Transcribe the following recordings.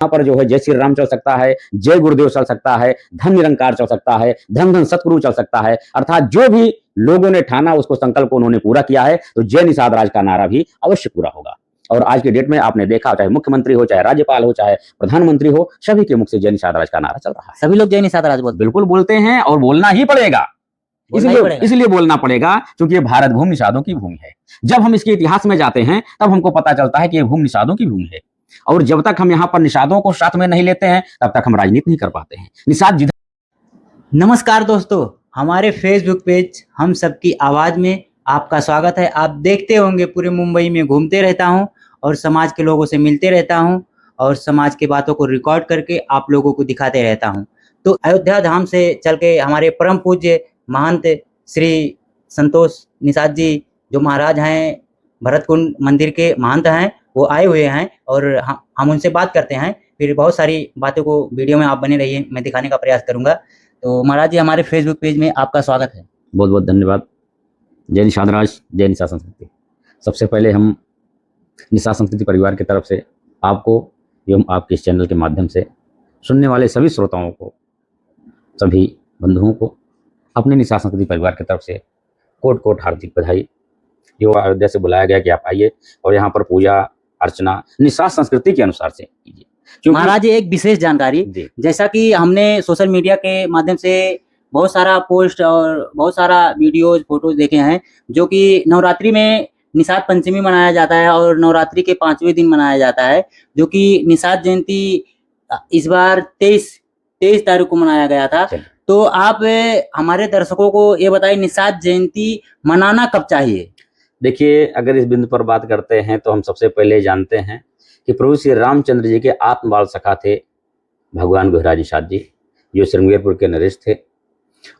यहाँ पर जो है जय श्री राम चल सकता है, जय गुरुदेव चल सकता है, धन निरंकार चल सकता है, धन धन सतगुरु चल सकता है। अर्थात जो भी लोगों ने ठाना उसको संकल्प को उन्होंने पूरा किया है, तो जय निषाद राज का नारा भी अवश्य पूरा होगा। और आज की डेट में आपने देखा, चाहे मुख्यमंत्री हो, चाहे राज्यपाल हो, चाहे प्रधानमंत्री हो, सभी के मुख से जय निषाद राज का नारा चल रहा है। सभी लोग जय निषाद राज बोलते बिल्कुल बोलते हैं और बोलना ही पड़ेगा। इसलिए बोलना पड़ेगा क्योंकि ये भारत भूमि निषादों की भूमि है। जब हम इसके इतिहास में जाते हैं तब हमको पता चलता है कि ये भूमि निषादों की भूमि है, और जब तक हम यहाँ पर निषादों को साथ में नहीं लेते हैं तब तक हम राजनीति नहीं कर पाते हैं। निषाद जिधर। नमस्कार दोस्तों, हमारे फेसबुक पेज हम सबकी आवाज में आपका स्वागत है। आप देखते होंगे पूरे मुंबई में घूमते रहता हूं और समाज के लोगों से मिलते रहता हूं और समाज की बातों को रिकॉर्ड करके आप लोगों को दिखाते रहता हूं। तो अयोध्या धाम से चल के हमारे परम पूज्य महंत श्री संतोष निषाद जी, जो महाराज हैं, भरतकुंड मंदिर के महंत हैं, वो आए हुए हैं और हम उनसे बात करते हैं। फिर बहुत सारी बातों को वीडियो में आप बने रहिए, मैं दिखाने का प्रयास करूंगा। तो महाराज जी, हमारे फेसबुक पेज में आपका स्वागत है। बहुत बहुत धन्यवाद। जय निषाद राज, जय निषाद संस्कृति। सबसे पहले हम निषाद संस्कृति परिवार की तरफ से आपको एवं आपके इस चैनल के माध्यम से सुनने वाले सभी श्रोताओं को, सभी बंधुओं को अपने निषाद संस्कृति परिवार की तरफ से कोट कोट हार्दिक बधाई। जो अयोध्या से बुलाया गया कि आप आइए और यहाँ पर पूजा अर्चना निषाद संस्कृति के अनुसार से कीजिए। महाराज जी, एक विशेष जानकारी, जैसा कि हमने सोशल मीडिया के माध्यम से बहुत सारा पोस्ट और बहुत सारा वीडियोज फोटोज देखे हैं, जो कि नवरात्रि में निषाद पंचमी मनाया जाता है और नवरात्रि के 5वें दिन मनाया जाता है, जो कि निषाद जयंती इस बार 23 तारीख को मनाया गया था। तो आप हमारे दर्शकों को ये बताइए, निषाद जयंती मनाना कब चाहिए? देखिए, अगर इस बिंदु पर बात करते हैं तो हम सबसे पहले जानते हैं कि प्रभु श्री रामचंद्र जी के आत्म बाल सखा थे भगवान गुहराज निषाद जी, जो श्रृंगेरपुर के नरेश थे।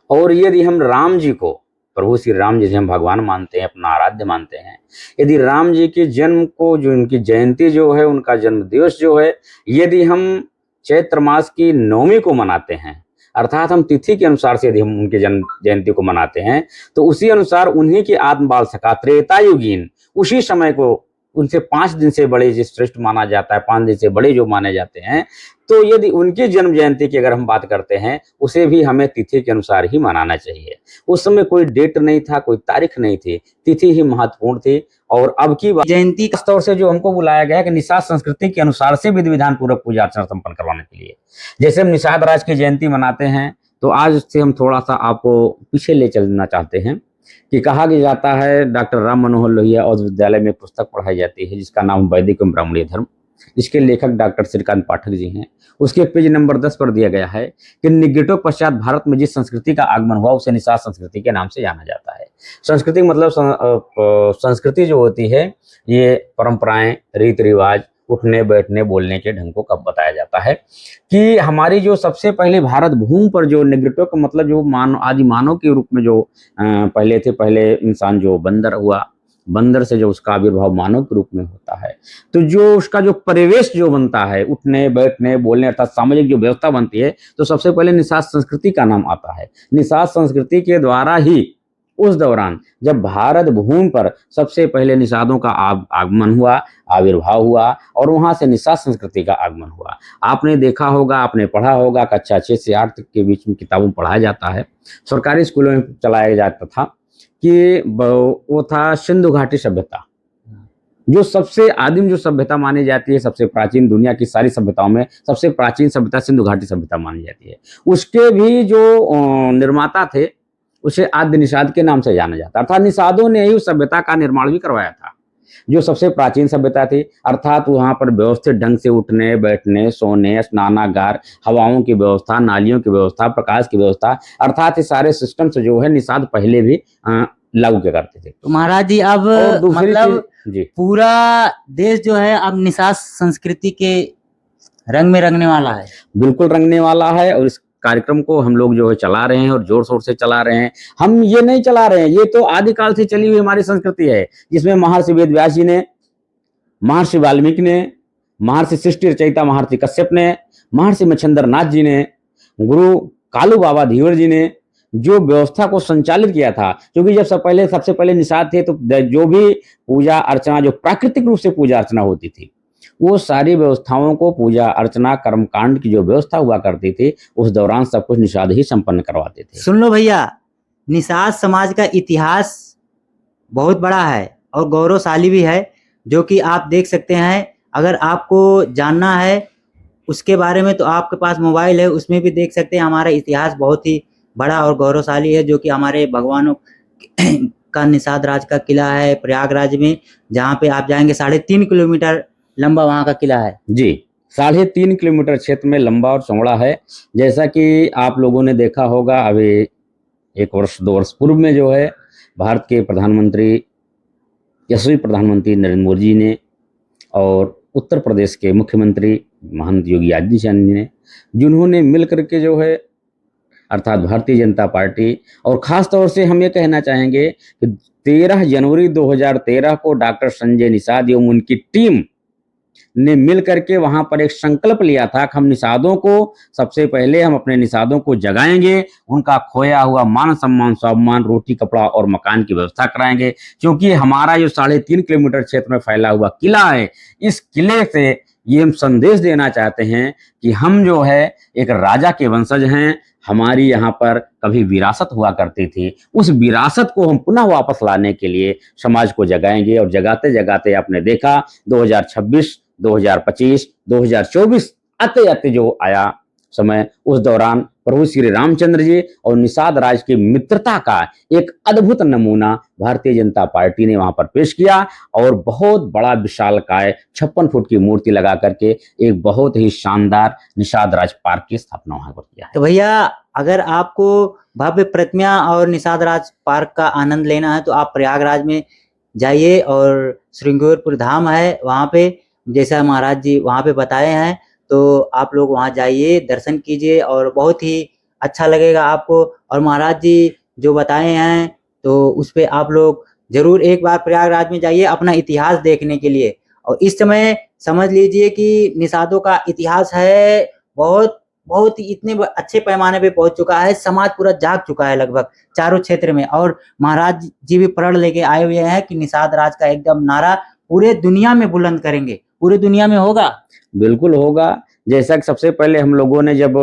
और यदि हम राम जी को, प्रभु श्री राम जी से हम भगवान मानते हैं, अपना आराध्य मानते हैं, यदि राम जी के जन्म को, जो उनकी जयंती जो है, उनका जन्म दिवस जो है, यदि हम चैत्र मास की नवमी को मनाते हैं, अर्थात हम तिथि के अनुसार से यदि हम उनके जन्म जयंती को मनाते हैं, तो उसी अनुसार उन्हीं के आत्म बाल सखा त्रेतायुगीन उसी समय को उनसे 5 दिन से बड़े जो श्रेष्ठ माना जाता है, 5 दिन से बड़े जो माने जाते हैं, तो यदि उनकी जन्म जयंती की अगर हम बात करते हैं, उसे भी हमें तिथि के अनुसार ही मनाना चाहिए। उस समय कोई डेट नहीं था, कोई तारीख नहीं थी, तिथि ही महत्वपूर्ण थी। और अब की जयंती के तौर से जो हमको बुलाया गया है कि निषाद संस्कृति के अनुसार से विधि विधान पूर्वक पूजा अर्चना संपन्न करवाने के लिए। जैसे हम निषाद राज की जयंती मनाते हैं, तो आज से हम थोड़ा सा आपको पीछे ले चलना चाहते हैं कि कहा जाता है, डॉक्टर राम मनोहर लोहिया औद्ध विद्यालय में पुस्तक पढ़ाई जाती है जिसका नाम वैदिक एवं ब्राह्मणीय धर्म, जिसके लेखक डॉक्टर श्रीकांत पाठक जी हैं। उसके पेज नंबर 10 पर दिया गया है कि निगेटो पश्चात भारत में जिस संस्कृति का आगमन हुआ उसे निषाद संस्कृति के नाम से जाना जाता है। संस्कृति मतलब संस्कृति जो होती है, ये परंपराएं, रीति रिवाज, उठने बैठने बोलने के ढंग को कब बताया जाता है कि हमारी जो सबसे पहले भारत भूमि पर जो निगेटो का मतलब जो आदि मानव के रूप में जो पहले थे, पहले इंसान जो बंदर हुआ, बंदर से जो उसका आविर्भाव मानव के रूप में होता है, तो जो उसका जो परिवेश जो बनता है, उठने बैठने बोलने अर्थात सामाजिक जो व्यवस्था बनती है, तो सबसे पहले निषाद संस्कृति का नाम आता है। निषाद संस्कृति के द्वारा ही उस दौरान जब भारत भूमि पर सबसे पहले निषादों का आगमन हुआ, आविर्भाव हुआ, और वहां से निषाद संस्कृति का आगमन हुआ। आपने देखा होगा, आपने पढ़ा होगा, कक्षा 6 से 8 तक के बीच में किताबों में पढ़ाया जाता है, सरकारी स्कूलों में चलाया जाता था कि वो था सिंधु घाटी सभ्यता, जो सबसे आदिम जो सभ्यता मानी जाती है, सबसे प्राचीन, दुनिया की सारी सभ्यताओं में सबसे प्राचीन सभ्यता सिंधु घाटी सभ्यता मानी जाती है। उसके भी जो निर्माता थे उसे आद्य निषाद के नाम से जाना जाता, अर्थात निषादों ने ही उस सभ्यता का निर्माण भी करवाया था, जो सबसे प्राचीन सभ्यता थी। अर्थात वहाँ पर व्यवस्थित ढंग से उठने बैठने, सोने, स्नानागार, हवाओं की व्यवस्था, नालियों की व्यवस्था, प्रकाश की व्यवस्था, अर्थात ये सारे सिस्टम से जो है निषाद पहले भी लागू किया करते थे। तो महाराज जी, अब मतलब पूरा देश जो है अब निषाद संस्कृति के रंग में रंगने वाला है। बिल्कुल रंगने वाला है, और इस कार्यक्रम को हम लोग जो है चला रहे हैं और जोर शोर से चला रहे हैं। हम ये नहीं चला रहे हैं, ये तो आदिकाल से चली हुई हमारी संस्कृति है, जिसमें महर्षि वेद व्यास जी ने, महर्षि वाल्मीकि ने, महर्षि सृष्टि रचयिता महर्षि कश्यप ने, महर्षि मच्छिंद्र नाथ जी ने, गुरु कालू बाबा धीवर जी ने जो व्यवस्था को संचालित किया था। क्योंकि जब सबसे पहले निषाद थे, तो जो भी पूजा अर्चना जो प्राकृतिक रूप से पूजा अर्चना होती थी, वो सारी व्यवस्थाओं को, पूजा अर्चना कर्मकांड की जो व्यवस्था हुआ करती थी, उस दौरान सब कुछ निषाद ही संपन्न करवाते थे। सुन लो भैया, निषाद समाज का इतिहास बहुत बड़ा है और गौरवशाली भी है, जो कि आप देख सकते हैं। अगर आपको जानना है उसके बारे में तो आपके पास मोबाइल है, उसमें भी देख सकते हैं। हमारा इतिहास बहुत ही बड़ा और गौरवशाली है, जो कि हमारे भगवानों का निषाद राज का किला है प्रयागराज में, जहाँ पे आप जाएंगे 3.5 किलोमीटर लंबा वहाँ का किला है। जी, 3.5 किलोमीटर क्षेत्र में लंबा और चौड़ा है। जैसा कि आप लोगों ने देखा होगा, अभी 1 वर्ष 2 वर्ष पूर्व में जो है भारत के प्रधानमंत्री, यशस्वी प्रधानमंत्री नरेंद्र मोदी जी ने और उत्तर प्रदेश के मुख्यमंत्री महंत योगी आदित्यनाथ ने, जिन्होंने मिल करके जो है, अर्थात भारतीय जनता पार्टी, और ख़ास तौर से हम ये कहना चाहेंगे कि 13 जनवरी 2013 को डॉक्टर संजय निषाद एवं उनकी टीम ने मिल करके वहां पर एक संकल्प लिया था कि हम निषादों को, सबसे पहले हम अपने निषादों को जगाएंगे, उनका खोया हुआ मान सम्मान स्वाभिमान, रोटी कपड़ा और मकान की व्यवस्था कराएंगे। क्योंकि हमारा जो 3.5 किलोमीटर क्षेत्र में फैला हुआ किला है, इस किले से ये हम संदेश देना चाहते हैं कि हम जो है एक राजा के वंशज हैं। हमारी यहाँ पर कभी विरासत हुआ करती थी, उस विरासत को हम पुनः वापस लाने के लिए समाज को जगाएंगे। और जगाते जगाते आपने देखा 2026, 2025, 2024 आते आते जो आया समय, उस दौरान प्रभु श्री रामचंद्र जी और निषाद राज की मित्रता का एक अद्भुत नमूना भारतीय जनता पार्टी ने वहां पर पेश किया और बहुत बड़ा विशालकाय 56 फुट की मूर्ति लगा करके एक बहुत ही शानदार निषाद राज पार्क की स्थापना वहां पर किया है। तो भैया, अगर आपको भव्य प्रतिमा और निषाद राज पार्क का आनंद लेना है तो आप प्रयागराज में जाइए, और श्रृंगेरपुर धाम है वहाँ पे, जैसा महाराज जी वहाँ पे बताए हैं, तो आप लोग वहाँ जाइए, दर्शन कीजिए और बहुत ही अच्छा लगेगा आपको। और महाराज जी जो बताए हैं तो उस पे आप लोग जरूर एक बार प्रयागराज में जाइए अपना इतिहास देखने के लिए। और इस समय समझ लीजिए कि निषादों का इतिहास है बहुत बहुत ही इतने अच्छे पैमाने पे पहुंच चुका है, समाज पूरा जाग चुका है लगभग चारों क्षेत्र में। और महाराज जी भी प्रण लेके आए हुए हैं कि निषाद राज का एकदम नारा पूरे दुनिया में बुलंद करेंगे। पूरे दुनिया में होगा, बिल्कुल होगा। जैसा कि सबसे पहले हम लोगों ने जब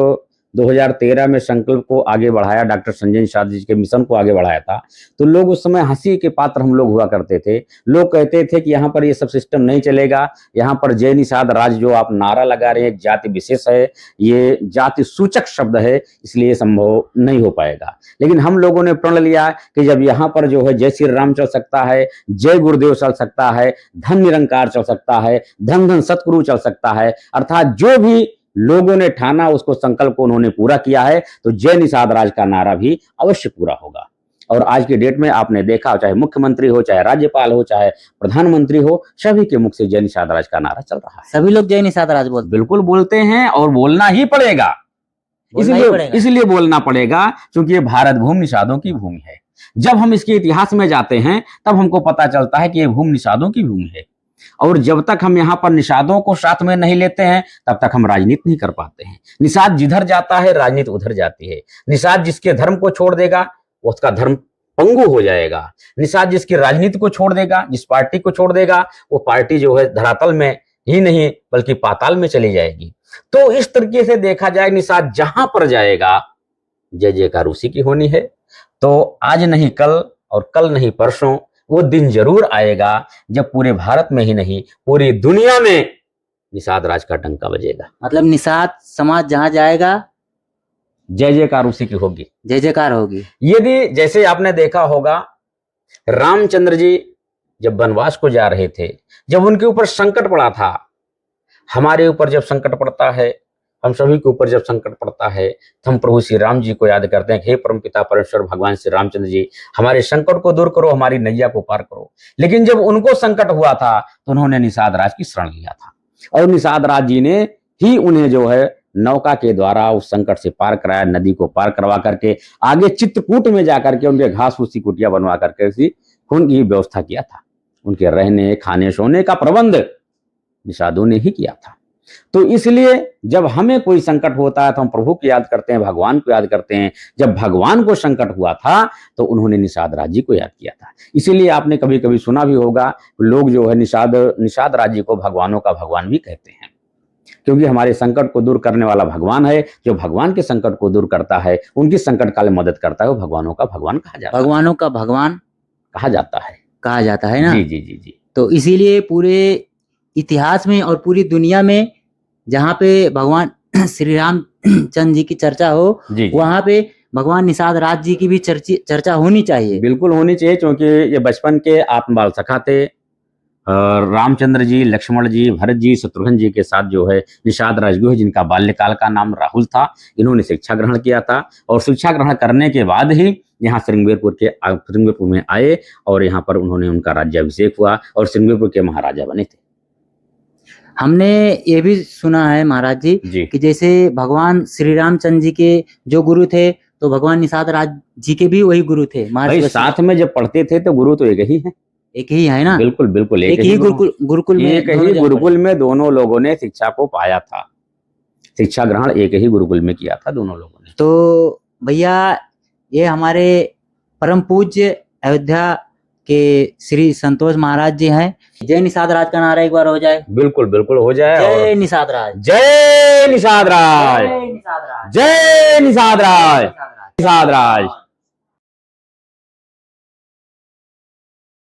2013 में संकल्प को आगे बढ़ाया, डॉक्टर संजय निषाद जी के मिशन को आगे बढ़ाया था, तो लोग उस समय हंसी के पात्र हम लोग हुआ करते थे। लोग कहते थे कि यहाँ पर ये सब सिस्टम नहीं चलेगा, यहाँ पर जय निषाद राज जो आप नारा लगा रहे हैं एक जाति विशेष है, ये जाति सूचक शब्द है, इसलिए संभव नहीं हो पाएगा। लेकिन हम लोगों ने प्रण लिया कि जब यहाँ पर जो है जय श्री राम चल सकता है, जय गुरुदेव चल सकता है, धन निरंकार चल सकता है, धन धन सतगुरु चल सकता है, अर्थात जो भी लोगों ने ठाना उसको संकल्प को उन्होंने पूरा किया है, तो जय निषाद राज का नारा भी अवश्य पूरा होगा। और आज की डेट में आपने देखा, चाहे मुख्यमंत्री हो, चाहे राज्यपाल हो, चाहे प्रधानमंत्री हो, सभी के मुख से जय निषाद राज का नारा चल रहा है। सभी लोग जय निषाद राज बोलते, बिल्कुल बोलते हैं और बोलना ही पड़ेगा। इसलिए बोलना पड़ेगा क्योंकि ये भारत भूमि निषादों की भूमि है। जब हम इसके इतिहास में जाते हैं तब हमको पता चलता है कि ये भूमि निषादों की भूमि है। और जब तक हम यहाँ पर निषादों को साथ में नहीं लेते हैं तब तक हम राजनीति नहीं कर पाते हैं। निषाद जिधर जाता है राजनीति उधर जाती है। निषाद जिसके धर्म को छोड़ देगा उसका धर्म पंगु हो जाएगा। निषाद जिसकी राजनीति को छोड़ देगा, जिस पार्टी को छोड़ देगा, वो पार्टी जो है धरातल में ही नहीं बल्कि पाताल में चली जाएगी। तो इस तरीके से देखा जाए, निषाद जहां पर जाएगा जय जयकार उसी की होनी है। तो आज नहीं कल और कल नहीं परसों वो दिन जरूर आएगा जब पूरे भारत में ही नहीं पूरी दुनिया में निषाद राज का डंका बजेगा। मतलब निषाद समाज जहां जाएगा जय जयकार उसी की होगी, जय जयकार होगी। यदि जैसे आपने देखा होगा रामचंद्र जी जब वनवास को जा रहे थे, जब उनके ऊपर संकट पड़ा था, हमारे ऊपर जब संकट पड़ता है, हम सभी के ऊपर जब संकट पड़ता है तो हम प्रभु श्री राम जी को याद करते हैं, हे परमपिता परमेश्वर भगवान श्री रामचंद्र जी, हमारे संकट को दूर करो, हमारी नैया को पार करो। लेकिन जब उनको संकट हुआ था तो उन्होंने निषाद राज की शरण लिया था और निषाद राज जी ने ही उन्हें जो है नौका के द्वारा उस संकट से पार कराया, नदी को पार करवा करके आगे चित्रकूट में जाकर के उनके घास फूसी कुटिया बनवा करके उसी उनकी व्यवस्था किया था। उनके रहने खाने सोने का प्रबंध निषादों ने ही किया था। तो इसलिए जब हमें कोई संकट होता है तो हम प्रभु को याद करते हैं, भगवान को याद करते हैं। जब भगवान को संकट हुआ था तो उन्होंने निषाद राज जी को याद किया था। इसीलिए आपने कभी कभी सुना भी होगा, लोग जो है निषाद राज जी को भगवानों का भगवान भी कहते हैं, क्योंकि हमारे संकट को दूर करने वाला भगवान है। जो भगवान के संकट को दूर करता है, उनकी संकट काल में मदद करता है, वो भगवानों का भगवान कहा जाता है। भगवानों का भगवान कहा जाता है ना। जी जी जी जी। तो इसीलिए पूरे इतिहास में और पूरी दुनिया में जहाँ पे भगवान श्री रामचंद्र जी की चर्चा हो, जी, जी। वहाँ पे भगवान निषाद राज जी की भी चर्चा होनी चाहिए। बिल्कुल होनी चाहिए, क्योंकि ये बचपन के आत्मबाल सखा थे। रामचंद्र जी, लक्ष्मण जी, भरत जी, शत्रुघ्न जी के साथ जो है निषाद राजगुह, जिनका बाल्यकाल का नाम राहुल था, इन्होंने शिक्षा ग्रहण किया था। और शिक्षा ग्रहण करने के बाद ही यहाँ श्रृंगेरपुर में आए और यहाँ पर उन्होंने उनका राज्याभिषेक हुआ और श्रृंगेरपुर के महाराजा बने थे। हमने ये भी सुना है महाराज जी कि जैसे भगवान श्री रामचंद्र जी के जो गुरु थे, तो भगवान निषाद राज जी के भी वही गुरु थे। भाई साथ में जब पढ़ते थे तो गुरु तो एक ही है। एक ही है ना। बिल्कुल बिल्कुल एक ही गुरुकुल में दोनों लोगों ने शिक्षा को पाया था। शिक्षा ग्रहण एक ही गुरुकुल में किया था दोनों लोगों ने। तो भैया ये हमारे परम पूज्य अयोध्या के श्री संतोष महाराज जी हैं। जय निषाद राज का नारा एक बार हो जाए। बिल्कुल बिल्कुल हो जाए। जय निषाद राज, जय निषाद राज, जय निषाद राज, जय निषाद राज, निषाद राज।